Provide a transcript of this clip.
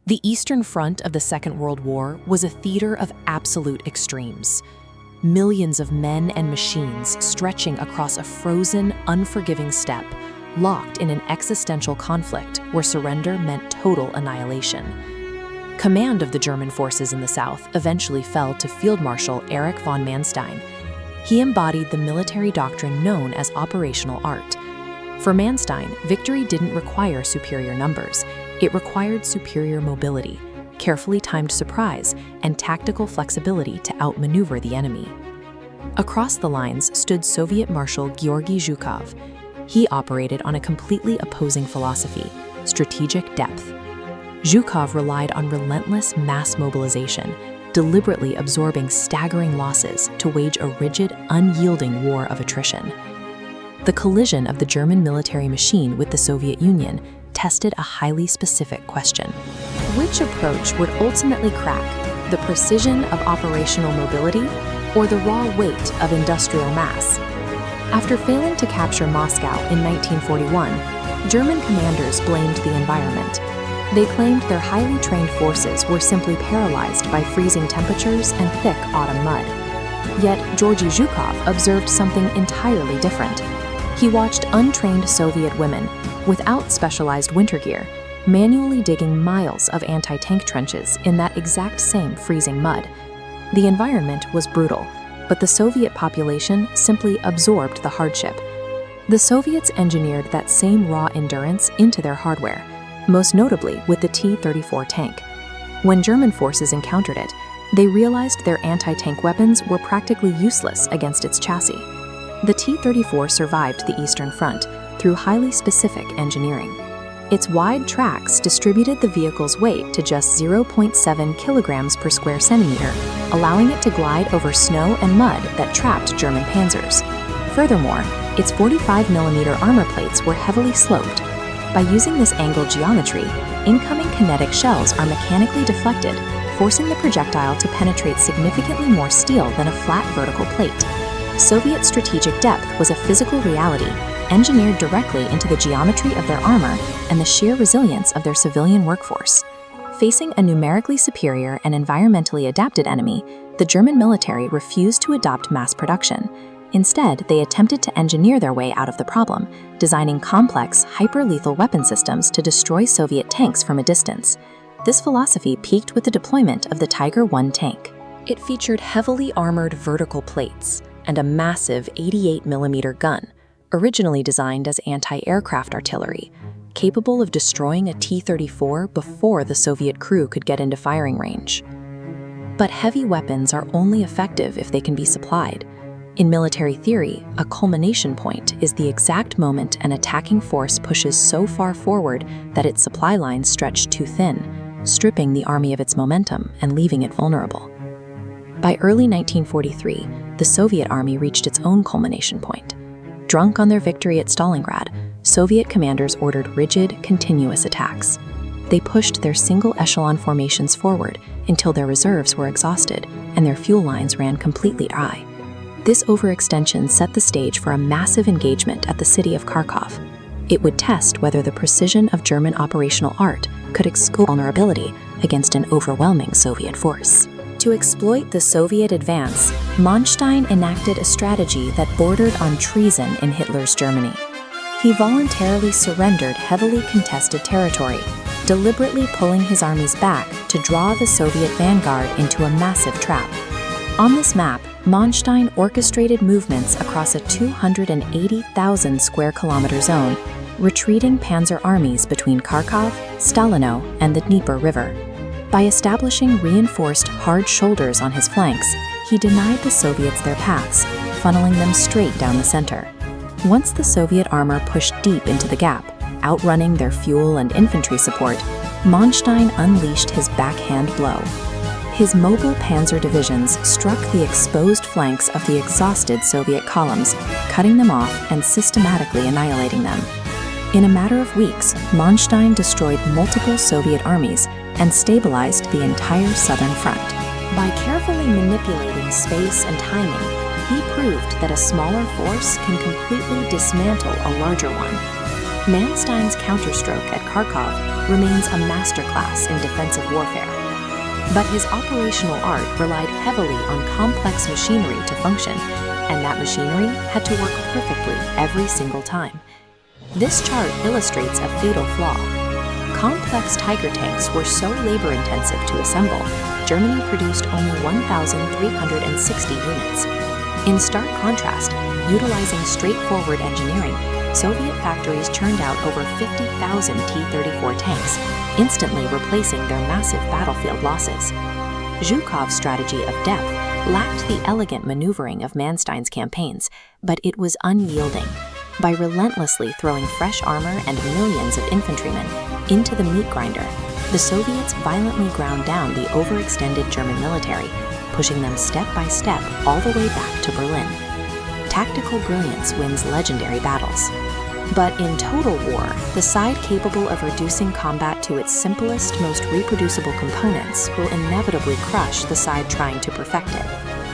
The Eastern Front of the Second World War was a theater of absolute extremes. Millions of men and machines stretching across a frozen, unforgiving steppe, locked in an existential conflict where surrender meant total annihilation. Command of the German forces in the South eventually fell to Field Marshal Erich von Manstein. He embodied the military doctrine known as operational art. For Manstein, victory didn't require superior numbers. It required superior mobility, carefully timed surprise, and tactical flexibility to outmaneuver the enemy. Across the lines stood Soviet Marshal Georgy Zhukov. He operated on a completely opposing philosophy: strategic depth. Zhukov relied on relentless mass mobilization, deliberately absorbing staggering losses to wage a rigid, unyielding war of attrition. The collision of the German military machine with the Soviet Union tested a highly specific question. Which approach would ultimately crack, the precision of operational mobility or the raw weight of industrial mass? After failing to capture Moscow in 1941, German commanders blamed the environment. They claimed their highly trained forces were simply paralyzed by freezing temperatures and thick autumn mud. Yet Georgy Zhukov observed something entirely different. He watched untrained Soviet women, without specialized winter gear, manually digging miles of anti-tank trenches in that exact same freezing mud. The environment was brutal, but the Soviet population simply absorbed the hardship. The Soviets engineered that same raw endurance into their hardware, most notably with the T-34 tank. When German forces encountered it, they realized their anti-tank weapons were practically useless against its chassis. The T-34 survived the Eastern Front through highly specific engineering. Its wide tracks distributed the vehicle's weight to just 0.7 kilograms per square centimeter, allowing it to glide over snow and mud that trapped German panzers. Furthermore, its 45mm armor plates were heavily sloped. By using this angled geometry, incoming kinetic shells are mechanically deflected, forcing the projectile to penetrate significantly more steel than a flat vertical plate. Soviet strategic depth was a physical reality, engineered directly into the geometry of their armor and the sheer resilience of their civilian workforce. Facing a numerically superior and environmentally adapted enemy, the German military refused to adopt mass production. Instead, they attempted to engineer their way out of the problem, designing complex, hyper-lethal weapon systems to destroy Soviet tanks from a distance. This philosophy peaked with the deployment of the Tiger I tank. It featured heavily armored vertical plates and a massive 88mm gun, originally designed as anti-aircraft artillery, capable of destroying a T-34 before the Soviet crew could get into firing range. But heavy weapons are only effective if they can be supplied. In military theory, a culmination point is the exact moment an attacking force pushes so far forward that its supply lines stretch too thin, stripping the army of its momentum and leaving it vulnerable. By early 1943, the Soviet army reached its own culmination point. Drunk on their victory at Stalingrad, Soviet commanders ordered rigid, continuous attacks. They pushed their single-echelon formations forward until their reserves were exhausted and their fuel lines ran completely dry. This overextension set the stage for a massive engagement at the city of Kharkov. It would test whether the precision of German operational art could exploit vulnerability against an overwhelming Soviet force. To exploit the Soviet advance, Manstein enacted a strategy that bordered on treason in Hitler's Germany. He voluntarily surrendered heavily contested territory, deliberately pulling his armies back to draw the Soviet vanguard into a massive trap. On this map, Manstein orchestrated movements across a 280,000 square kilometer zone, retreating panzer armies between Kharkov, Stalino, and the Dnieper River. By establishing reinforced hard shoulders on his flanks, he denied the Soviets their paths, funneling them straight down the center. Once the Soviet armor pushed deep into the gap, outrunning their fuel and infantry support, Manstein unleashed his backhand blow. His mobile panzer divisions struck the exposed flanks of the exhausted Soviet columns, cutting them off and systematically annihilating them. In a matter of weeks, Manstein destroyed multiple Soviet armies and stabilized the entire southern front. By carefully manipulating space and timing, he proved that a smaller force can completely dismantle a larger one. Manstein's counterstroke at Kharkov remains a masterclass in defensive warfare. But his operational art relied heavily on complex machinery to function, and that machinery had to work perfectly every single time. This chart illustrates a fatal flaw. Complex Tiger tanks were so labor-intensive to assemble, Germany produced only 1,360 units. In stark contrast, utilizing straightforward engineering, Soviet factories churned out over 50,000 T-34 tanks, instantly replacing their massive battlefield losses. Zhukov's strategy of depth lacked the elegant maneuvering of Manstein's campaigns, but it was unyielding. By relentlessly throwing fresh armor and millions of infantrymen into the meat grinder, the Soviets violently ground down the overextended German military, pushing them step by step all the way back to Berlin. Tactical brilliance wins legendary battles. But in total war, the side capable of reducing combat to its simplest, most reproducible components will inevitably crush the side trying to perfect it.